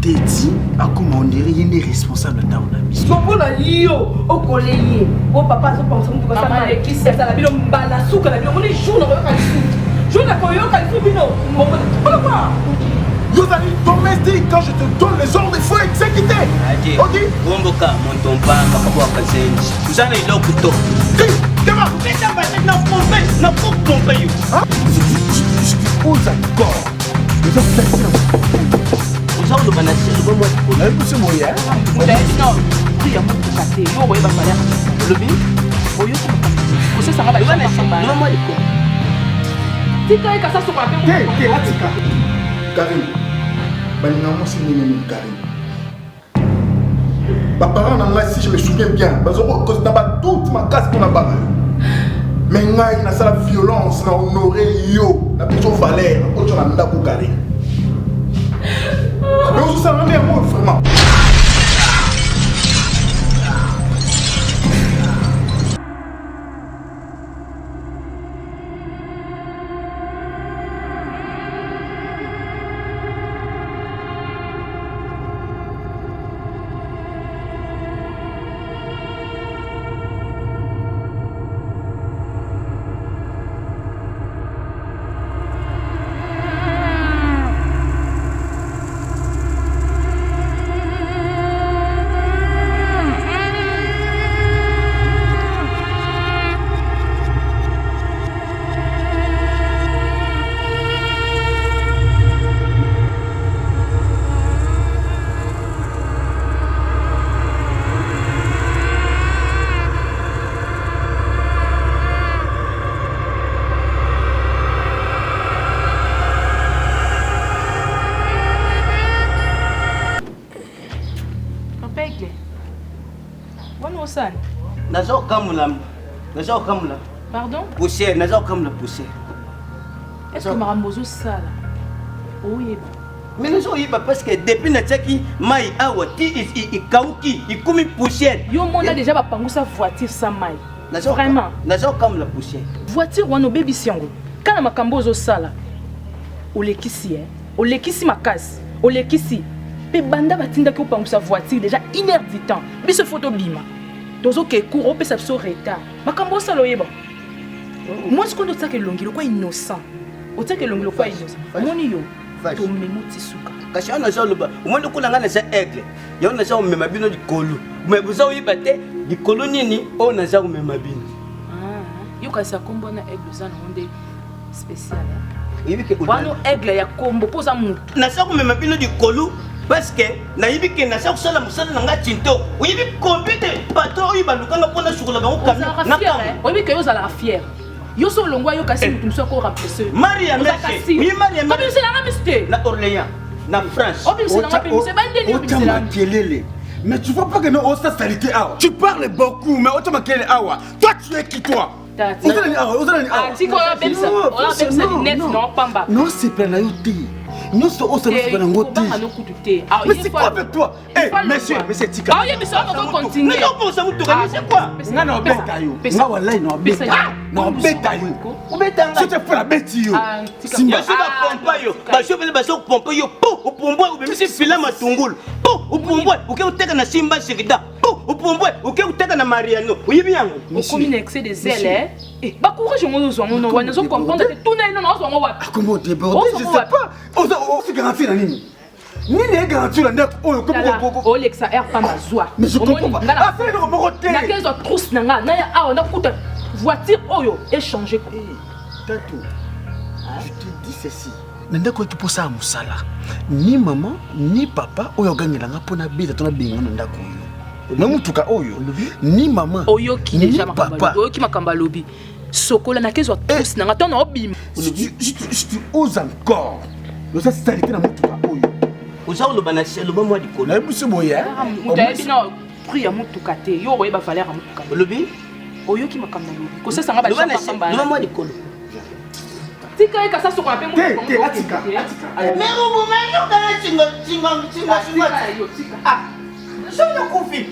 Teddy a comment on dirait il est responsable dans la mission. Sopo na yo au collège. Au papa so pense que ça m'a qui c'est ça la bilo mbala souka la bilo on est jour na ka souka. Jour na ko yo ka souka bino. Pourquoi? Vous allez domestique quand je te donne les ordres, il faut exécuter. OK? Bomboka mon tomba makwa kazenji. Vous allez là couteau. Demain, mais ça va être non pomper yo. Aux accords. Vous avez le banassi, le bon mois. C'est moi hier. Non, il y a beaucoup de caté. Yo va faire le bi. Oyo ko ça va ba non moi tu quand ça se passe Atika. Karim. Banina c'est nini Karim. Papa na si je me souviens bien, parce que na ba toute ma casse pour na ba. Mais ngai na sala violence na honorer yo, na plutôt valeur, ko tona ndako Karim. Mais vous savez bien moi vraiment. Pardon? Poussière, nazo comme la poussière. Est-ce que Marambozo ça là? Oui. Mais nazo yiba parce que depuis na tsaki mai awa ti i kauki i komi poussière. Yo mona déjà ba pangusa voiture sans mai. Vraiment. Nazo comme la poussière. Voiture wana baby siango. Kana makambozo ça là. Olekisi olekisi makasi. Olekisi. Pe banda batinda ki opangusa voiture déjà 1 heure du temps. Biso photo bima. Tozo ke cours op ça so retard. Makambo ça lo yeba. Moi ce qu'on doit que longi quoi innocent. O tsa que longi quoi innocent. Moni yo. To memuti suka. Kasi on a ça le ba. O mo ko nanga na sa aigle. Yo na sa o mema bino di kolu. Mais vous avez bate di kolu nini o na sa o mema bino. Yo ka sa kombo na aigle za na onde spécial. Yibi ke wano aigle ya kombo poza mutu. Na sa ko mema bino di kolu. Parce que na yibi ke na sa ko sala musala na nga tinto. O yibi computer patron yi balukanga pona sukula bango kamna. Na ka. O yibi ke yo za la fière. Yo so longwa yo kasi mutu mso ko remplacer. Maria merci. Oui Maria merci. Comme c'est la ramiste. Na Orléans, na France. Mais tu vois pas que nous on s'est salité awa. Tu parles beaucoup mais autant que awa. Toi tu es qui toi? Non c'est pas la yoté. Nous sommes au service de l'angoté. Mais c'est quoi avec toi? Eh, monsieur Tika. Ah oui, mais ça va continuer. Mais non, pour ça, vous tournez, c'est quoi? Non, non, bêta yo. Non, voilà, non, bêta. Non, bêta yo. Si tu fais la bête yo. Si je suis pas pompa yo, je vais pas pomper yo. Au pomboy, ou bien si filet matungul. Au pomboy, ou que vous t'es na Simba Sekida. Au pomboy, ou que vous t'es na Mariano. Oui bien. Au commune excès de zèle. Eh, bah courage on nous on nous comprendre que tout n'est non on va. Comment déborder? Je sais pas. On se garantit la ligne. Ni les garanties la net oh comme oh Alexa air pas ma joie. Mais je comprends pas. Ah c'est le robot. Na 15 trousse nanga na ya on a coûté voiture oyo échanger quoi. Tatou. Je te dis ceci. Nenda ko ki posa musala. Ni maman ni papa oyo gangela pona bida tona binga nenda ko yo. Na mutuka oyo ni maman oyo ki déjà makamba oyo ki makamba lobi. Sokola na 15 trousse nanga tona obim. Je ose encore. Le ça c'est arrêté na mutuka oyo. Oza lo banasi lo moi di kola. Na busu boya. Mutayebi na prix ya mutuka te. Yo oyeba valeur ya mutuka. Lobi oyo ki makamba lobi. Ko sasa nga ba makamba. Lo moi di kola. Tika eka sasa ko ape mutuka. Atika. Mais vous m'avez quand tinga. Ah. Je ne confie.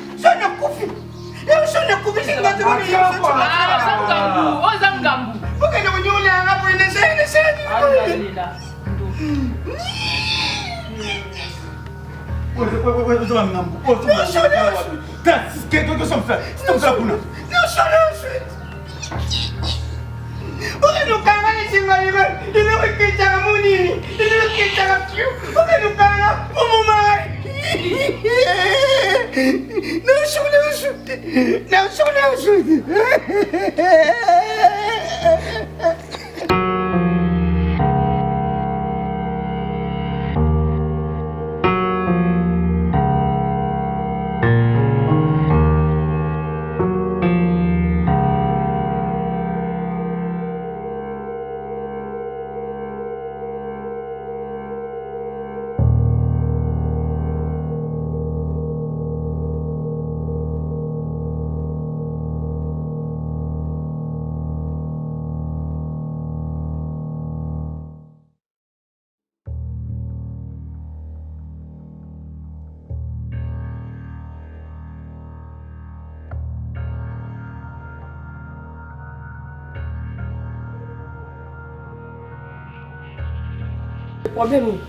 Ozangambu. Pourquoi vous n'y allez pas pour une Problème.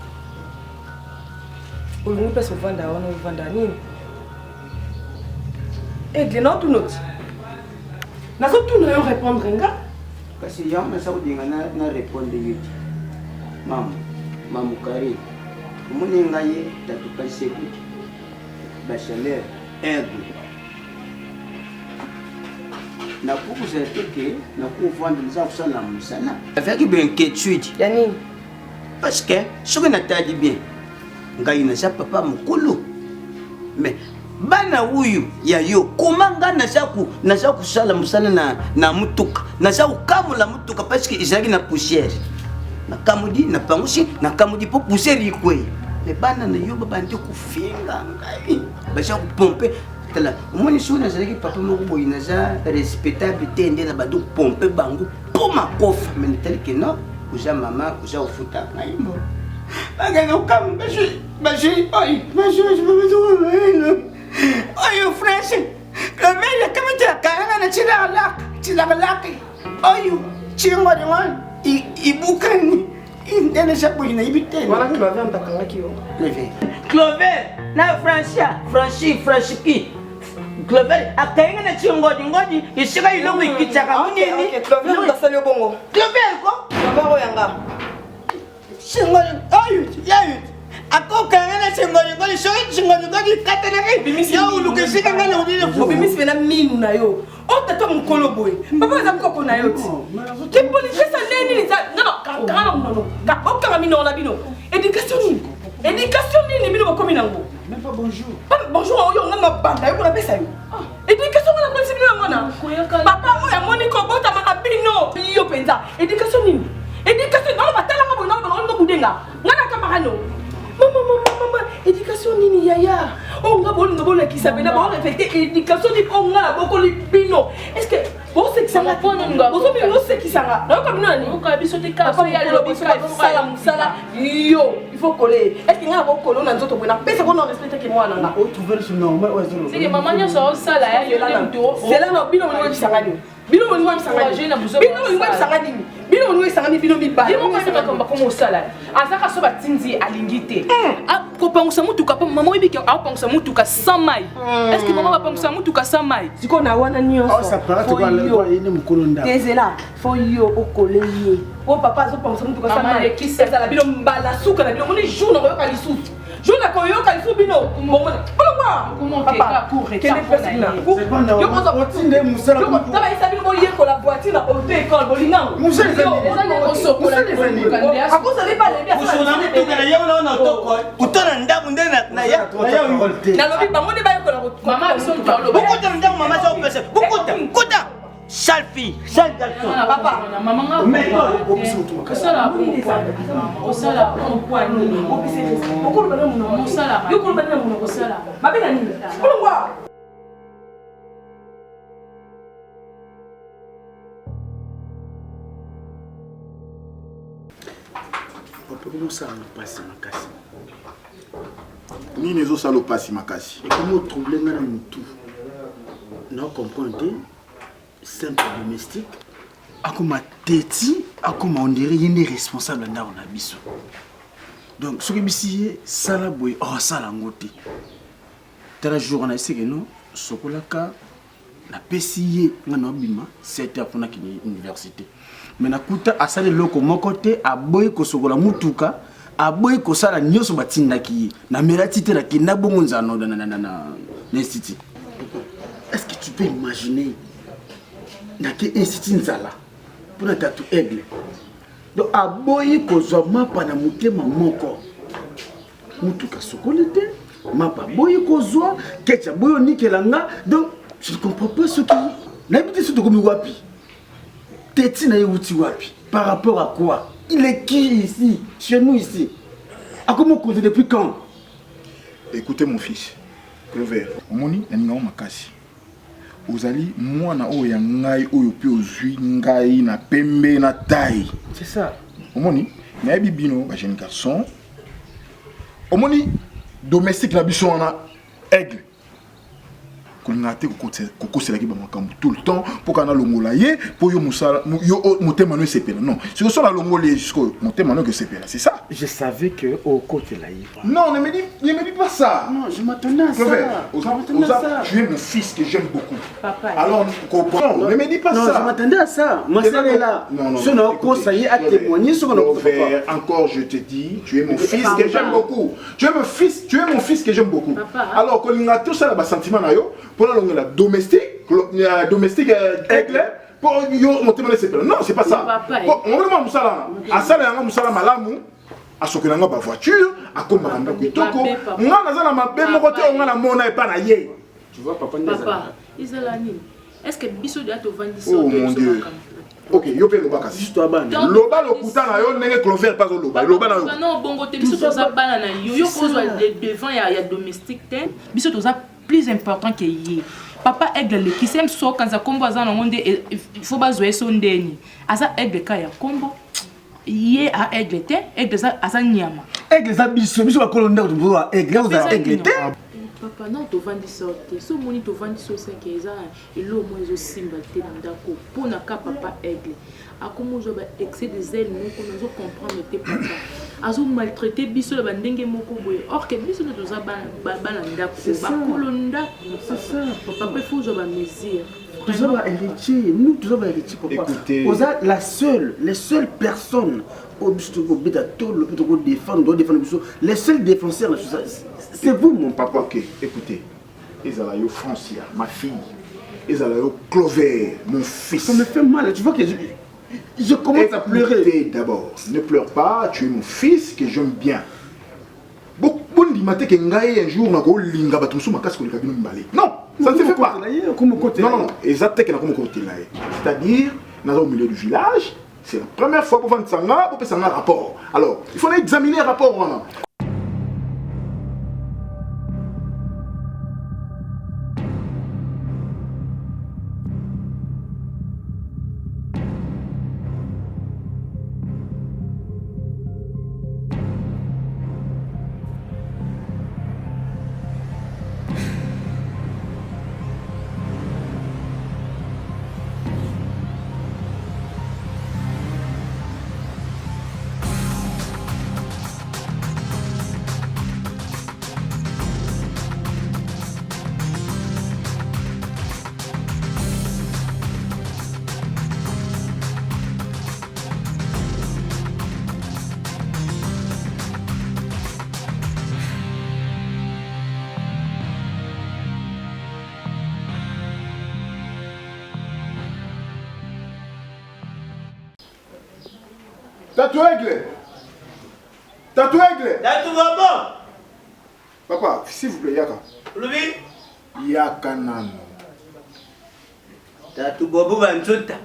On ne peut pas se vendre, on ne vend rien. Et de notre note. Nous avons tout nous répondre. Parce que j'ai un message qui n'a répondu. Maman, Kari, mon engaye, t'as tout passé. Bachelor, aigle. Na kuku za teke, na kuvanda nza kusala musana. Avec bien inquiétude. Yani. Parce que ce que n'a dit bien, ngai na sa papa mukulu. Mais bana huyu ya yo komanga na sa kusala musana na mutuka. Na sa ukamula mutuka parce que izaki na poussière. Na kamudi na pangusi na kamudi po poussière ikwe. Mais bana na yo babandi kufinga ngai. Basha kupomper tala. Umoni suna zaki papa moko boyina za respectable tende na badu pomper bangu pour ma coffre mais tel que non. Uja mama, uja ufuta ngaimo. Bagano kam bashi, oi, oi, fresh. Kamela kamata kanga na chila Oi, chingo de man. Ibukani. Indene shapo ina ibitene. Wana Clover mtakanga kiyo. Clover, na Franchi. Clover, akainga na chingoji, ishika ilongo ikichaka munini. Clover utasali bongo. Clover ko? Clover oyanga. Chingoji, ayu. Ako kanga na chingoji, chingoji katana ya ulukishika ngana udile fu. Bimisi bena minu na yo. Otata mukolo boy. Papa za koko na yo ti. Kipolisi sa neni za kana munono. Ka okama mino na bino. Éducation nini bino bakomi nango. Même pas bonjour. Bonjour, on a ma bande, on a fait ça. Éducation, on a continué à papa, on a moni kobota makabino. Yo penza. Éducation nini? Éducation, on va tala ngabo ngabo budenga. Ngana kamarano. Maman, éducation nini yaya? On va ngabo la qui s'appelle d'abord répéter éducation ni on a boko libino. Est-ce que bon c'est que ça va pas nga? Bon c'est qui ça va? Non comme nani? On ka biso te ka so ya lo biso sala musala. Yo, il faut coller. Est-ce qu'il y a un coller na nzoto bwana? Pesa ko non respecter que moi nanga. O trouver ce nom, mais ouais, c'est que maman nya so sala ya yo la ndo. C'est là no bino mo bisanga ni. Bino mo bisanga ni. Bino mo bisanga ni. Bino mo bisanga ni bino biba. Bino mo bisanga komba komo sala. Azaka so batinzi alingite. Ah ko pangusa mutuka pa maman ibiki a pangusa mutuka sans mai. Est-ce que maman va pangusa mutuka sans mai? Siko na wana nyonso. Oh ça paraît toi ini mukolonda. Tezela fo yo okoleye. O papa zo pangusa mutuka sans mai. Qui c'est ça la bino mbala suka na bino moni jour na yo ka lisusu. Jour na ko yo ka lisusu bino. Comment papa pour rétablir c'est pas na. Yo ko otinde musala. Yo ko tala isa bino boye ko la voiture na auto école bolinga. Musala les amis ko sokola a cause de pas les bien. Kusona mutuka na yo na toko. Kutana ndamu ndena na ya. Na lobi bango de ba ko la mama biso ntolo. Bukuta ndamu mama zo pesa. Bukuta. Sale fille, sale garçon. Papa, maman mais osala osala kwa nini? Okolo bana muno osala. Yo kolo bana muno osala. Mabela nini? Kolongwa. Papa comment ça nous passe makasi? Nini zo salo pasi makasi. Et comment troubler ngana mutu? Non comprendre. Simple domestique, akoma teti, akoma on dirait il est responsable dans la biso. Donc ce que bisi sala boy oh sala ngoti. Tala jour na essayé non sokolaka na pesiye ngana bima 7h pour na kini université. Mais na kuta asale loko mokote aboy ko sokola mutuka aboy ko sala nyoso batindaki na meratite na kina bongo nzano na institut. Est-ce que tu peux imaginer na ke institut nzala pour na tatu aigle. Donc aboy ko zo mapa na mutema moko. Mutuka sokolite mapa boy ko zo kecha boyo nikelanga. Donc je ne comprends pas ce qui n'habite ce comme wapi. Téti na yewuti wapi par rapport à quoi? Il est qui ici chez nous ici? À comment causer depuis quand? Écoutez mon fils Clover, omoni na ninga makasi. Ozali mwana oyo ngai oyo pe ozwi ngai na pembe na taille. C'est ça. Omoni na bibino ba jeune garçon. Omoni domestique na biso wana aigle. Kolingate kokosela ki ba makambo tout le temps pour kana longola ye pour yo musala yo motema no sepela. Non, si on la longolé jusqu'au motema no que sepela, c'est ça? Je savais que au côté là il. Non, ne me dis pas ça. Non, je m'attendais à ça. Tu es mon fils que j'aime beaucoup. Papa. Alors, comprends. Ne me dis pas ça. ça. Non, je m'attendais à ça. Moi, c'est là. Non. Ce n'est pas ça y est à témoigner sur notre frère. Encore, je te dis, tu es mon fils que j'aime beaucoup. Tu es mon fils que j'aime beaucoup. Alors, quand on a tout ça, là, sentiment là, pour la domestique aigle. Pour yo monter mon sepel. Non, c'est pas ça. On va musala. À ça là, musala malamu. A sokelanga ba voiture, a komba ndako kitoko. Nga nazana mabe moko te nga na mona epa na ye. Tu vois papa Isalani. Est-ce que biso de to vandi so? Oh mon Dieu. OK, yo pe loba kasi. Juste bana. Loba lokuta na yo ndenge Clover pas loba. Loba na yo. Non, bongo te biso to za bana na yo. Yo ko zo devant ya domestique te. Biso to za plus important que ye. Papa aigle le qui s'aime so quand ça combo za na monde il faut ba zo eso ndeni. Asa aigle ka ya combo. Yé a aigle te, aigle ça asa nyama. Aigle ça biso ba kolonda ko mboa aigle za aigle te. Papa non to vandi sorte. So moni to vandi so ça que ça et lo mo zo simba te ndako. Pour na ka papa aigle. A comment zo ba excès de zèle non qu'on zo comprendre te papa. Azo maltraiter biso ba ndenge moko boye. Or que biso to za ba ndako ba kolonda. C'est ça. Papa faut zo ba mesure. Nous sommes héritiers, nous tous sommes héritiers. Écoutez, les seules personnes les seuls défenseurs, c'est vous mon papa. Ok, écoutez, Ezalayo Francia, ma fille, Ezalayo Clover, mon fils. Ça me fait mal, tu vois que je commence à pleurer. Écoutez d'abord, ne pleure pas, tu es mon fils que j'aime bien. Bon, que un jour non, ça ne se fait pas. Non, exactement comme côté là. C'est-à-dire, dans au milieu du village, c'est la première fois pour vendre ça, pour faire un rapport. Alors, il faut examiner le rapport. Tatouaigle. Papa, s'il vous plaît, Yaka. Yaka nano. Tatou bobo banzota.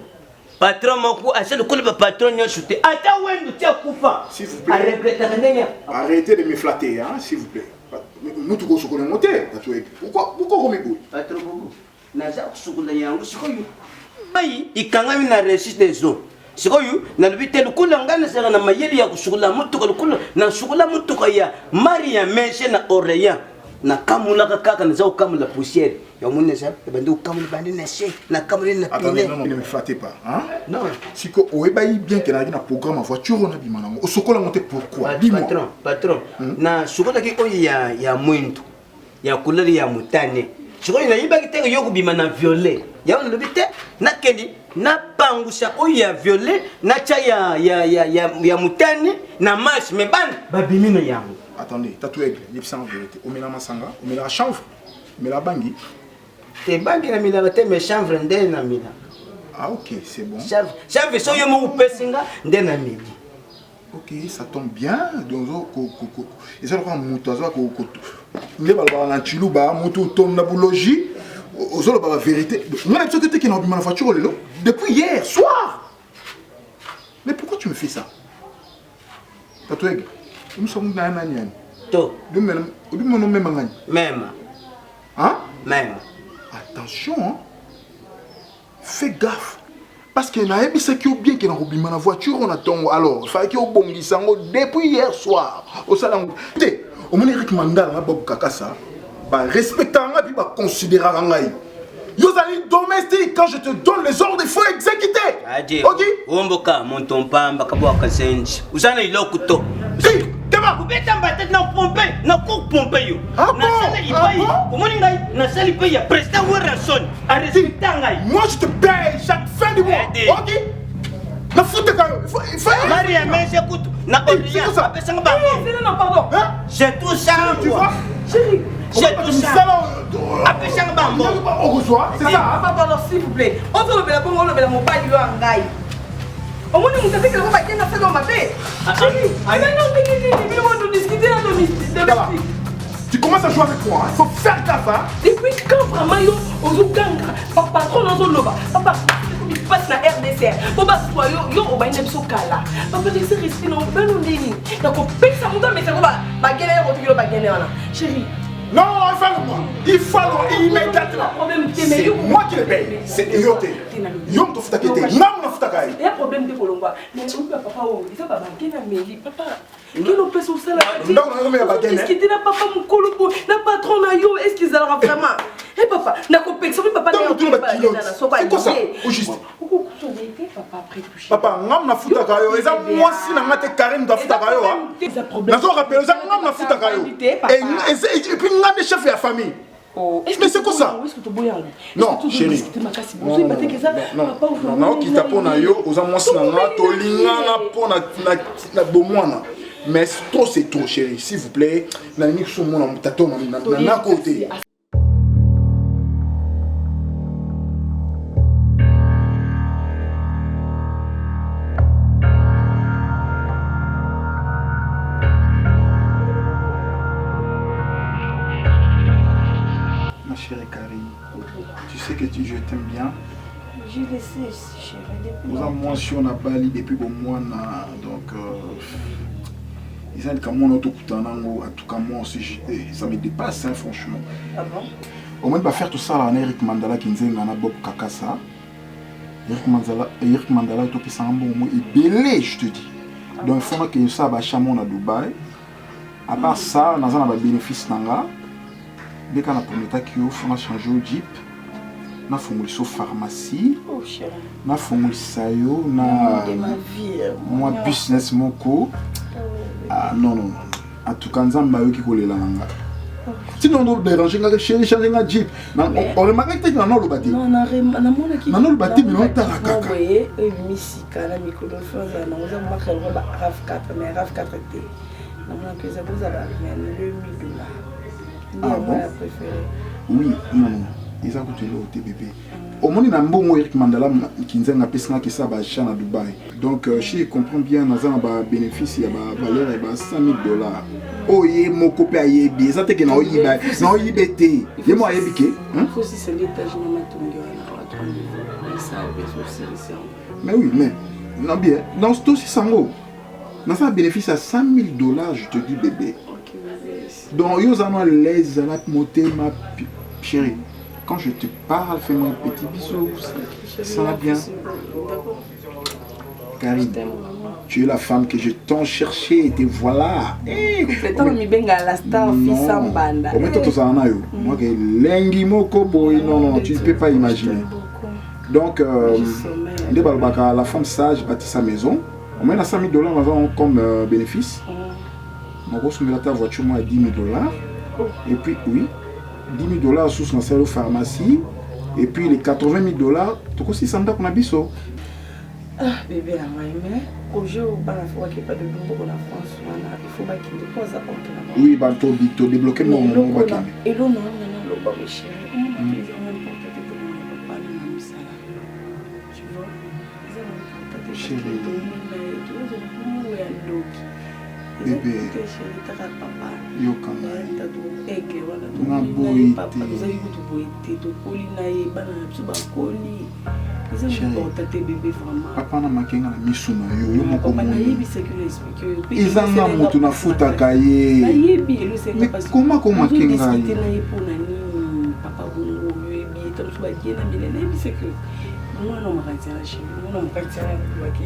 Patron moko asel ko le patron nyo chuté. Ata wendo tia kufa. S'il vous plaît. Arrêtez de me flatter, hein, s'il vous plaît. Nous tous qu'on se monter, Tatouaigle. Pourquoi on m'écoute? Patron bobo. Naza kusukula yangu sikoyo. Mai ikangami na réussite des eaux. Sikoyo na lubite lukula ngana sera na mayeli ya kusukula mutuka lukula na sukula mutuka ya Maria Meshe na Oreya na kamula kaka na zao kamula poussière Yomone ça, bando kamuli bandi na che, na kamuli na Attendez, pine. non, ne me flattez pas. Hein? Non. Si que vous avez bien que na programme en voiture, on a dit maintenant. Au secours, la montée pourquoi? Dis-moi. Patron. Na sukola ki oyi ya mwindu. Ya couleur ya mutane. Sukola na yiba ki te yoku bima na violet. Ya on lobi te na kendi na pangusha oyi ya violet, na cha ya mutane na match me ban babimi na yango. Attendez, tatou aigle, il y a en vérité. On met la masanga, on met la chanvre, on met la bangui. Te bangi na mila te me chanvre nde na mila. Ah ok, c'est bon. Chanvre so yo mo pesinga nde na mila. Ok, ça tombe bien. Donc, et ça, quand on a la boulogie, la vérité. On a l'habitude de la voiture depuis hier soir. Mais pourquoi tu me fais ça? Tatoueg, nous sommes dans un an. To. Même. Hein? Même. Attention, hein? Fais gaffe. Parce que c'est qui bien que dans la voiture, on attend. Alors, il fallait qu'il y ait un bon guissango depuis hier soir. Au salon. Écoutez, au moins, Eric Mandala, Bob Kakasa, respectant et considérer Rangaï. Vous allez domestique, quand je te donne les ordres, il faut exécuter. Adi. Ok? Omboka, mon tompa, Mbakabo Kasenji. Vous en avez l'okuto. Si, Kema! Vous êtes en bataille dans pompe, dans cour pompe. Ah bon? Comment na sali paye ya prestant ou rançon à respecter ngai. Moi, je te paye chaque fin du mois. Ok? La foute il faut. Maria, mais j'écoute. Na Orient, après ça, Non, pardon. j'ai tout ça. Tu vois? Chérie. J'ai tout ça. Après ça, On reçoit, c'est ça? Papa, alors s'il vous plaît. On veut le bon, on veut le mobile, il y a un gars. Au moins, nous avons fait que le mobile n'a fait dans ma paix. Chérie, mais non, nous discuter dans domestique. Tu commences à jouer avec moi, il faut faire gaffe. Hein? Depuis quand vraiment on joue ganga? Papa, trop dans son loba. Papa, il passe na RDC. Papa, toi, yo, on va y aller sur Kala. Papa, laissez respirer, non, ben on déni. Donc, on paye ça, mon gars, mais c'est quoi? Bah, galère, on te dit, là. Chérie. Non, il faut immédiatement. C'est moi qui le paye. C'est Yote. Yom to futakete. Nam na futakai. Il y a un problème de Colomba. Mais on peut papa, il faut pas manquer la mairie. Papa, quel peut sur ça là? Est-ce qu'il dit na papa mon colobo, na patron na yo, est-ce qu'ils allera vraiment? Eh papa, na complexe, papa na c'est quoi ça? Au juste. Papa, ngam na futaka yo. Eza moi si na ngate Karim da futaka yo. Na zo rappel, eza ngam na futaka yo. Et puis ngam de chef de la famille. Mais c'est quoi ça? Non, chérie. Non, qui t'a pour yo, aux amours na tolinga na pour na bomwana. Mais trop c'est trop, chérie. S'il vous plaît, na ni sur mon tato na côté. Ma chérie Karine, tu sais que je t'aime bien. Je le sais, chérie. Depuis Nous avons mentionné à Bali depuis bon mois. Donc, ils ont dit que moi, en tout cas, moi aussi, ça me dépasse, hein, franchement. Ah bon? Au moins, de faire tout ça, là, Eric Mandala qui nous a Bob Kakasa. Eric Mandala est au bon mot et belé, je te dis. Donc, il faut que ça va chamon à Dubaï. À part ça, nous avons un bénéfice. Dès qu'on a promis qu'il faut changer au Jeep. Na fongoli so pharmacie. Oh chérie. Na fongoli sayo na de ma vie. Moi business moko. Ah non. En tout cas, nzamba yo ki kolela nanga. Sinon on déranger nga chérie changer nga Jeep. On remarque que na no lo bati. Non, na mona ki. Na no lo bati mais on ta la kaka. Oui, misika na mikolo faza na oza maka ba RAV4 mais RAV4 T. Na mona que ça vous a ba mais $2,000. Ah bon? Préféré. Oui, non. Ils ont coûté le TBB. Au moins, il y a un bon Eric Mandala qui nous a fait ça à Dubaï. Donc, je comprends bien, nous avons un bénéfice, il y a une valeur de $5,000. Oh, il y a mon copain, il y a bien. Ça, c'est que nous il y a il faut aussi se l'étage mais oui, mais non bien. Dans ce aussi, nous avons un bénéfice à $5,000, je te dis, bébé. Donc, nous avons l'aise à la montée, ma chérie. Quand je te parle, fais-moi un petit bisou. Ça va bien. Karine, tu es la femme que je tant cherché et te voilà. Complétant mi benga la star fils Sambanda. Comment tu as yo? Moi que lengi moko boy non, tu ne peux pas imaginer. Donc la femme sage bâtit sa maison. On met 100 000 $ comme bénéfice. On reçoit ta voiture moi à 10 000 $. Et puis oui, 10 000 $ sous la pharmacie. Et puis les 80 000 $, tu aussi ça qu'on a biso. Ah bébé la mais au jour où la fois qu'il n'y a pas de boulot pour la France, il faut qu'il dépose à porter la oui, bah tu débloquer mon bac. Et là non le bas chéri. Tu vois? Chéri. Bébé. Yo papa na makenga na misu na yo yo moko izanga moto na futa kaye koma koma kenga papa bongo yo bi to so ba kiena milene bi c'est que moi non ma katira chez moi non ma katira ki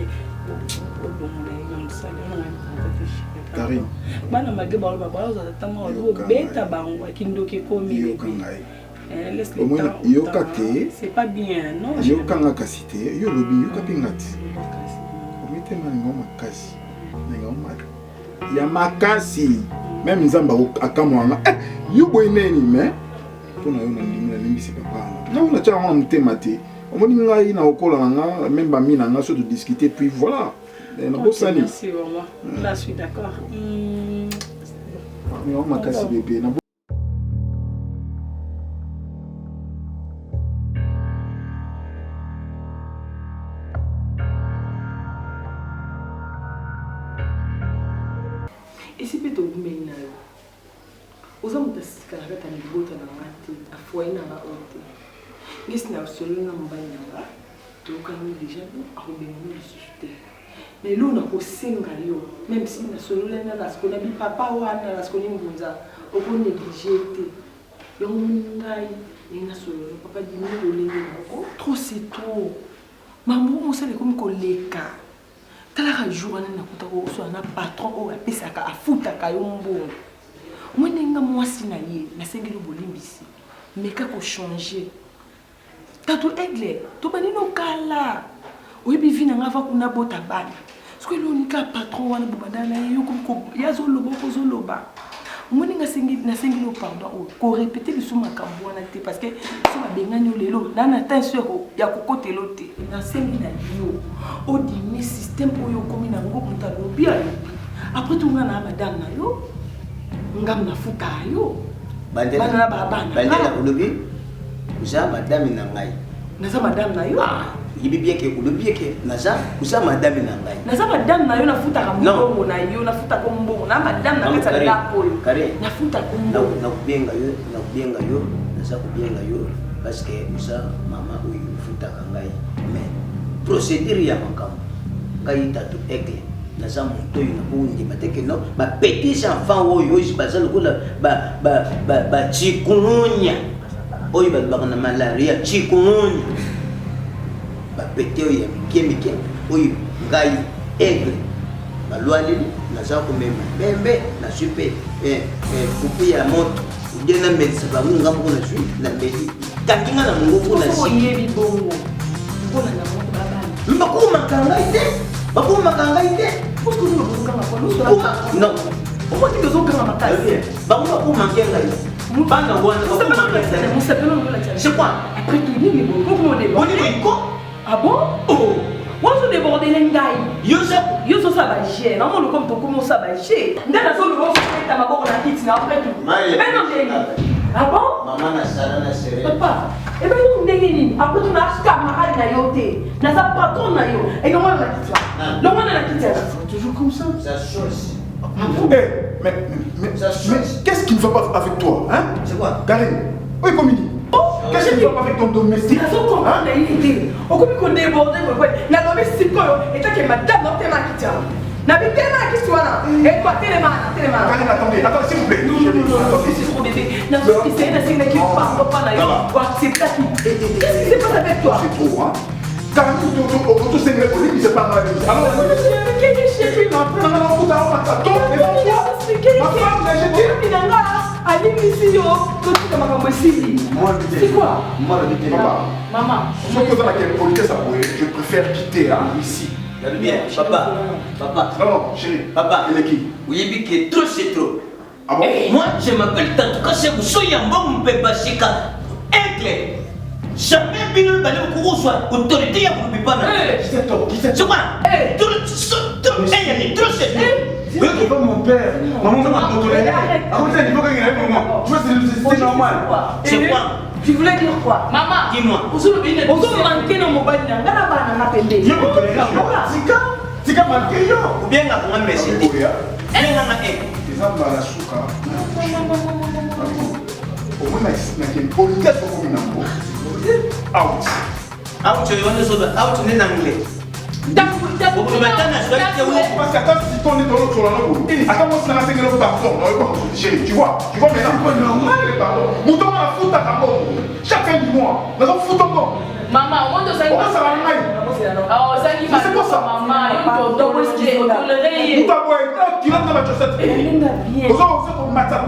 Karine bana mage ba ba ba za tama lo beta bango kindoke komi c'est pas bien non yo kanga kasite yo lobi yo kapingati omite na ngoma kasi na ngoma ya makasi même nzamba akamwanga yo boyeneni mais pona yo na ndimi na ndimi c'est papa na on a tcha on mutema te omoni ngai na okola nga même ba mina nga so de discuter puis voilà na bosani merci vraiment là je suis d'accord mais on makasi bébé na esi mpe tobumeli na yo oza moto asika na kati ya libota na nga te afoye na nga oyo te ngesi na solo na mobali na nga tokani deja akobengana lisusu te lelo nakosenga yo même si nasololani na nasikona bipapa wana nasikoni mbunza okonéglige te yango ngai ndenge nasololo papa dimi lolenge moko trop c'est trop mambo mosala ekomi koleka talaka jour wana nakutaka osola na patron oyo apesaka afutaka yo mbongo moi ndenge mwasi na ye nasengeli bolimbisi meka kochange tato aigle tobandi nokala oyebi vi na nga ava kuna bota bana soki elonika patron wana bobanda na ye yo azoloba okozoloba omoni nasengeli yo pardon oyo korepete biso makambo wana te parce que so babengani yo lelo nana tension ya kokotela te nasengi na yo odimi système oyo okomi nango moto alobi alobi après tonga na madame na yo ngam nafuta yo bana na babana olobi uza madame na ngai naza madame na yo yibi bien que olobi ke naza uza madame na ngai naza madame na yo nafuta ka mbongo na yo nafuta ko mbongo na madame na kasa la polo nafuta ko mbongo na kubenga yo naza kubenga yo parce que uza mama oyo futa ka ngai mais procédure ya makambo ngai tatu aigle naza moto oyo nakondima te ke no bapetits enfants oyo baza lokola chikungunya oyo balobaka na malaria chikungunya bapete oyo ya mike oyo ngai aigle balwaleli naza komema bembe na supe fupi ya moto ude na medisa bango ngambo na sui na medi kanginga na mongongo na si bongo mbona na moto babana bakumaka ngai te parce que nous avons non pourquoi tu dois faire ma tasse bango bakumaka ngai bana wana c'est quoi après tout ni bon comment on on ko ah bon oh moi je débordé l'engai yo so ça va gêner non mon comme comment ça va gêner ndana so lo ta maboko na kiti na après tout mais non ah bon maman na sala na sere papa et ben nous ndenge nini après tout na camarade na yo te na sa patron na yo et comment on a dit ça le monde na kiti toujours comme ça ça change mais qu'est-ce qui ne va pas avec toi hein c'est quoi Karine oui comme il dit qu'est-ce qui ne va pas avec ton domestique na so comprendre idée okomi ko déborder quoi na lobi sikoyo eta ke madame na tema kiti na bitema kiti wana et toi téléma Karine attendez s'il vous plaît non c'est trop bébé na so c'est na c'est qui pas na yo pour accepter qu'est-ce qui se passe avec toi c'est trop hein Quand tu sais que c'est pas mal. Alors, c'est quoi? Maman. Je préfère quitter ici. Bien, papa. Non, chérie. Papa. Il est qui? Oui, que trop c'est trop. Ah bon? Moi, je m'appelle Tantuka Sebousso Yambo Mpebashika. Aigle. Jamais bien le balai au courant soit autorité à vous pas. C'est quoi? Trop c'est trop. Oui, c'est pas mon père. Maman m'a contrôlé. Avant ça, il faut qu'il y ait un moment. Tu vois, c'est normal. C'est quoi? Tu voulais dire quoi? Maman, dis-moi. On se manquer dans mon bain. On a Tika manqué yo. Ou bien la grande merci. Bien la haine. Les hommes à la souka. Au moins, il y a une politesse pour vous. Out. Out, tu veux nous sauver. Out, on est en anglais. Parce qu'attends, si ton est dans l'autre sur la langue, attends, moi, c'est la cinquième pardon. Chérie, tu vois maintenant. Pardon. Mouton à la fout à ta mort. Chacun du mois. Nous allons foutre en mort. Maman, on va ça va aller. Oh, ça qui va pas maman, il faut tolérer. Mouton à boire, tu vas dans la chaussette. Vous allez matin,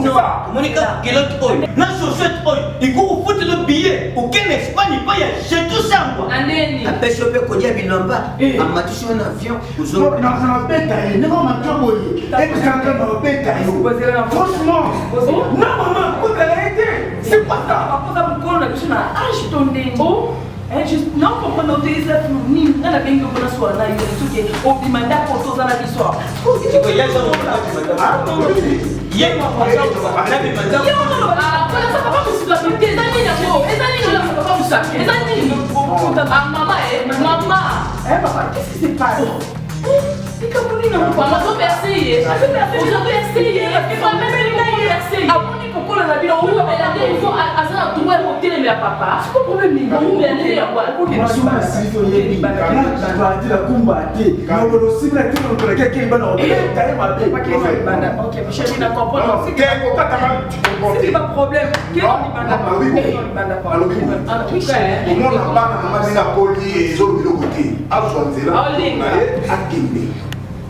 c'est ça. Monica, quel autre oeil? Na chaussette oeil, il court foutre le billet. Aucun Espagne, pas y a, j'ai tout ça, moi. Nandeni. Après, je peux connaître Bilamba. En matisson un avion, vous Non, non, ça m'a bêtaillé. Non, ma toboye. Franchement. Non, maman, où t'as été? C'est pas ça. Non, comprendre que les êtres ni n'a bien que pour la soirée, il y a des trucs qui ont demandé pour tous dans la histoire. Papa, qu'est-ce qui se passe?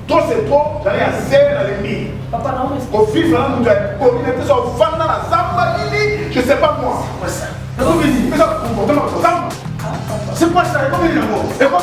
Toi c'est toi, j'allais à serre à l'ennemi. Papa, non, au fil de l'an, nous avons communauté sur Fana, la Zamba, je sais pas moi. C'est quoi ça? C'est quoi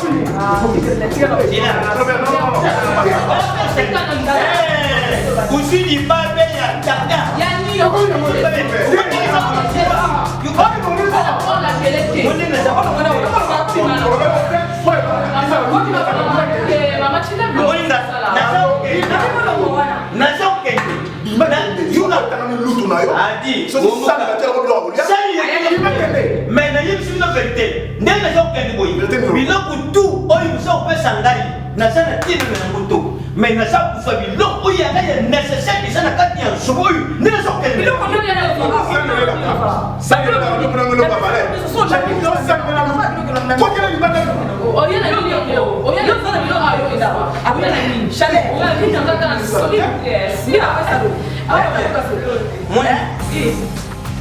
mais na yebisi bino verité ndenge naza kokende boye biloko tu oyo mosa kopesa ngai naza na tino na yango to mais naza kofa biloko oyo ya ngai ya nécessaire eza na kati ya nsobo oyo nde naza kokende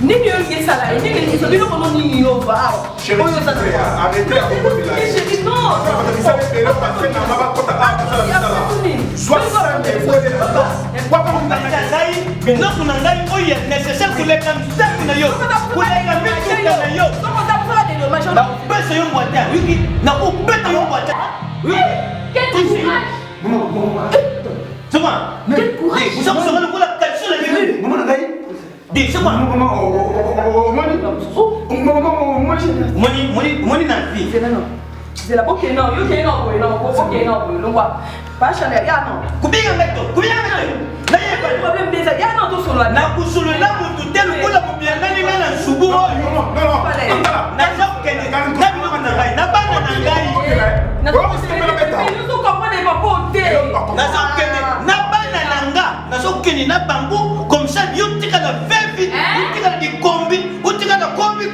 Nini yongi sala, nini yongi sala, biloko no nini yo ba. Chérie, arrêtez la bombe de la Chérie, non. Vous savez que là, parce que ma maman compte à 60 fois de la biloko na ngai oyo nécessaire koleka misaki na yo koleka mituka na yo nakopesa yo mbwata wiki nakobeta yo mbwata c'est quoi vous avez besoin de quoi la calcium la vie Maman ngai. Dis c'est quoi Moni na vie c'est la boque non yo ke no boy no ko ke no boy no kwa pas chaler ya no kubinga meto na ye pas problème déjà ya no to solo na kusulu la mutu telu kula kubianga ni na subu oyo na zokene na bino na ngai na bana na ngai na ko se yo to comprendre pas pote na zokene na bana na nga na zokene na bango comme ça yo tika na vevi yo tika di kombi yo tika na kombi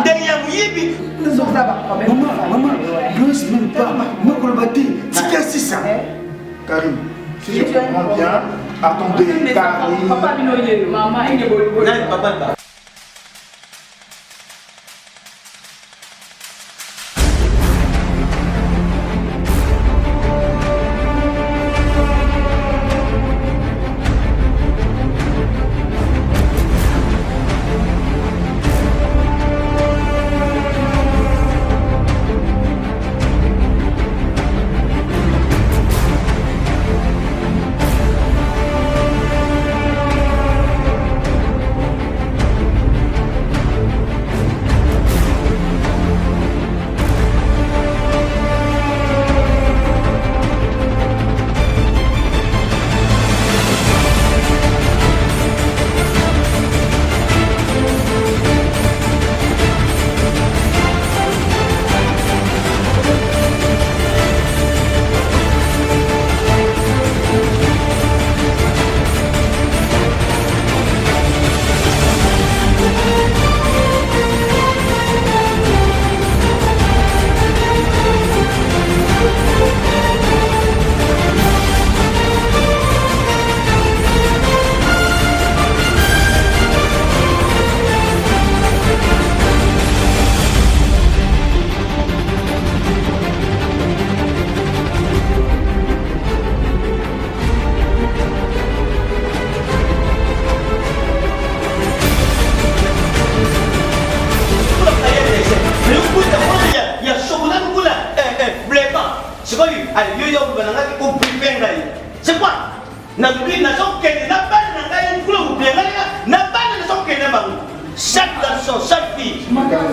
ndenge ya muyibi Maman, ne laisse même pas. Moi, pour le bâtir, c'est qu'est-ce ça? Karim, si je comprends bien, attendez, Karim. Papa, maman, il est beau. papa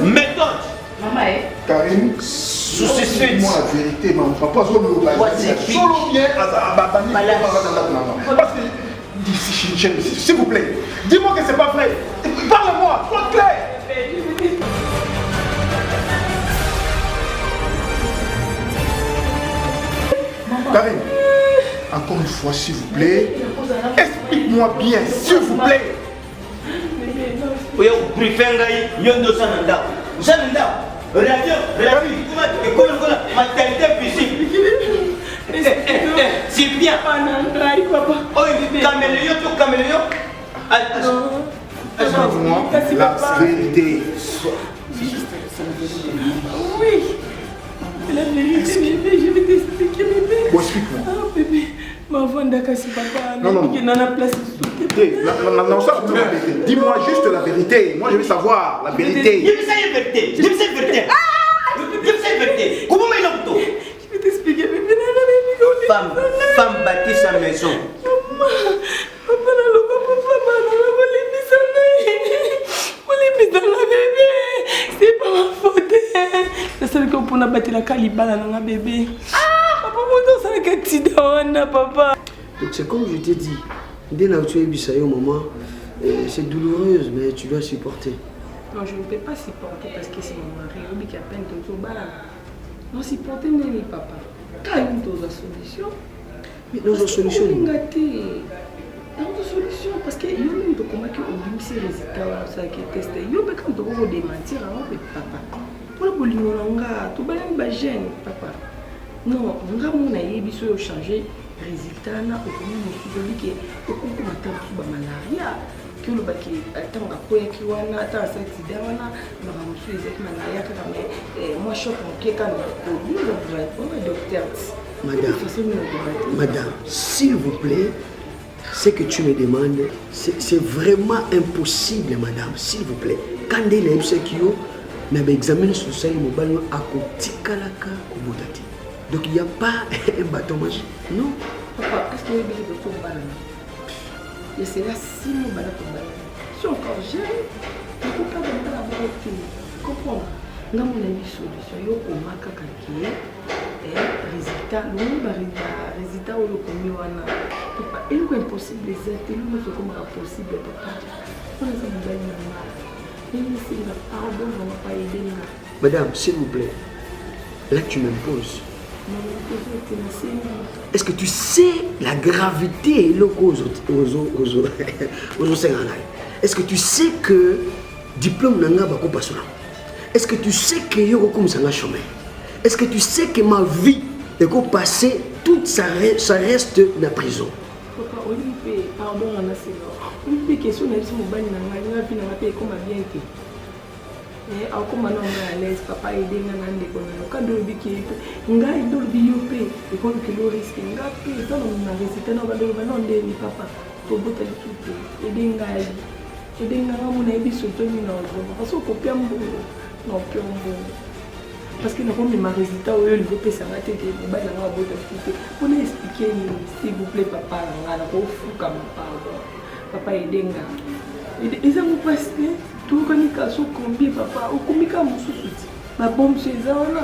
méthode. Maman, Karine, Souci moi la vérité, maman, papa, solo bien, parce que, s'il vous plaît, dis-moi que c'est pas vrai. Parle-moi, sois clair. Karine, encore une fois, s'il vous plaît, explique-moi bien, s'il vous plaît. Oui, vous préférez Yondo Sananda. Sananda, radio, comment maternité physique. C'est bien. Oh, caméléon, tout caméléon. Explique-moi la vérité. Oui. La vérité, bébé, je vais t'expliquer, bébé. Bon, explique-moi. Ah, bébé. Ma voix d'Akasi, papa. Non, non. Il y en a place. Non, ça, la vérité. Dis-moi juste la vérité. Moi, je veux savoir la vérité. Dis-moi la vérité. Dis-moi la vérité. Dis-moi la vérité. Comment il a tout? Je vais t'expliquer, bébé. Femme bâtit sa maison. Maman, papa, c'est pas ma faute. C'est celle qu'on peut battre la calibale dans la bébé. Papa, moi, c'est le accident, papa. Donc c'est comme je t'ai dit, dès là où tu es bisayo, maman, c'est douloureuse, mais tu dois supporter. Non, je ne peux pas supporter parce que c'est mon mari qui a peine de tout bas. Non, supporter n'est papa. Quand il y a une solution. Mais dans une solution. Dans une solution, parce que il y a même de comment on ces résultats, ça qui est testé. Il y a même quand on démentir, papa. Pour le boulot, on a tout bien gêne, papa. Non, on a mon aïe, il faut changer résultat. On a celui qui est au concours de malaria. Que le baquet attend à quoi qui wana attend cet accident wana na ba musu ezaki malaria kaka mais moi choc mon pied quand on docteur. Madame, s'il vous plaît, ce que tu me demandes, c'est vraiment impossible, madame, s'il vous plaît. Quand il y a ce qui est, on a examiné sur ça, on a à côté kalaka au boutati. Donc il n'y a pas un bâton magique, non. Papa, est-ce qu'il y a des choses pour balana? Et c'est là si nous balana pour balana. Si encore jeune, il ne faut pas demander la vérité. Comprends? Nous avons une solution. Il y a un kaka qui est résultat. Nous avons un résultat où nous avons papa, il est impossible les aider. Nous avons comme possible papa. Nous avons une belle maman. Même si il n'a pas pardon, on ne va pas aider. Madame, s'il vous plaît, là tu m'imposes. Est-ce que tu sais la gravité et le cause aux Sénégalais? Est-ce que tu sais que diplôme n'a pas passé? Est-ce que tu sais que je suis un chemin? Est-ce que tu sais que ma vie est passée, toute ça reste dans la prison? Papa, on dit pardon, on a c'est on dit question de ce mobile n'a vie n'a pas comme bien été. Et comme on est à l'aise, papa est déjà dans les conneries. Quand on dit qu'il y a une biopée, et qu'on a le risque, il y a un peu de réciter dans le nom de papa. Pour botter le tout, et des gars, et des gars, on a dit surtout dans le parce qu'on copie un bon, non, plus un bon. Parce que nous avons des résultats où il veut pas s'arrêter, que le bail n'a pas botter le tout. On a expliqué, s'il vous plaît, papa, on a un fou comme papa et des gars. Ils ont passé. Tout le monde a combien papa, ou combien de choses ma bombe chez eux,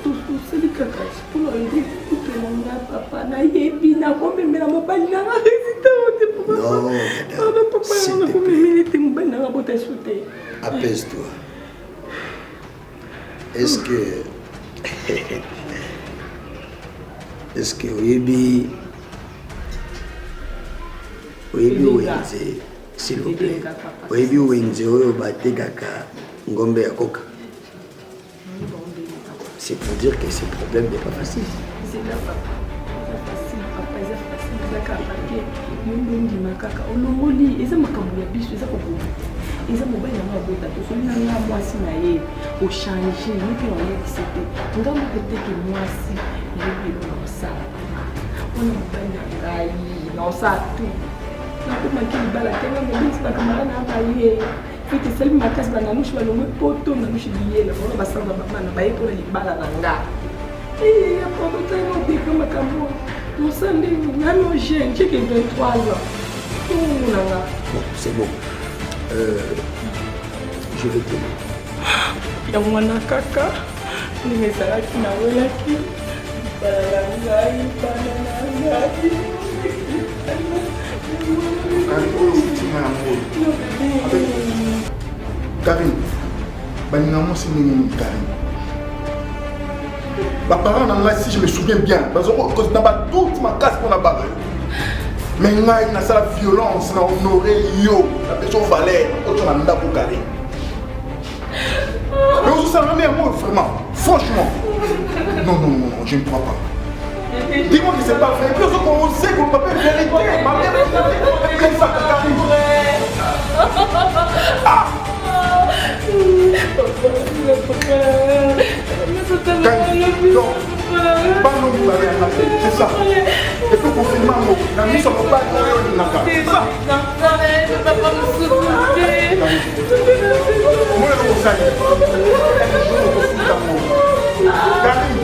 tout c'est le caca. Pour leur dire, tout le monde a papa, n'a yébi, n'a pas même la mobile, n'a pas résisté. Non, papa, apaise-toi. Est-ce que Oyebi Wenze, s'il vous plaît, Oyebi Wenze oyo batekaka ngombe ya koka. C'est pour dire que ce problème n'est pas facile. C'est là papa, c'est facile, papa, c'est facile, c'est un papier. Nous makaka, olongoli, eza makambo ya biso, eza kokoma. Eza mobile na mabota, to so na nga mwasi na ye, o changer, ni pe on est c'était. Ngamo peut-être que mwasi, ye pe no sa. On mobile na ngai, no sa tout. Na ko makili bala tenga mbisi ba kamara na ba ye. Fiti selbi makas ba na mushi ba lomwe poto na mushi biye na bona basanga ba mana ba ye ko li bala na nga. Ya pas de temps de comme makambo. Mon sandé, non jeune, j'ai 23 ans. Bon, c'est bon. Je vais t'aider. ya mwana kaka ndenge ezalaki nawelaki bana na ngai Karim, baninga c'est une Karim. Mes parents, si je me souviens bien, parce que dans toute ma casse pour la barre. Mais il y a la violence, on a honoré yo, la personne valait, on a mis pour Karim. Mais on se sent même moi vraiment, franchement. Non, je ne crois pas. Dis-moi que c'est pas vrai. Et puis on sait qu'on peut pas vérité. Ma mère est comme ça, Karim. Ah! C'est ça. Et puis pour finir, la mise en place de c'est ça. Moi, je vous salue. Karim.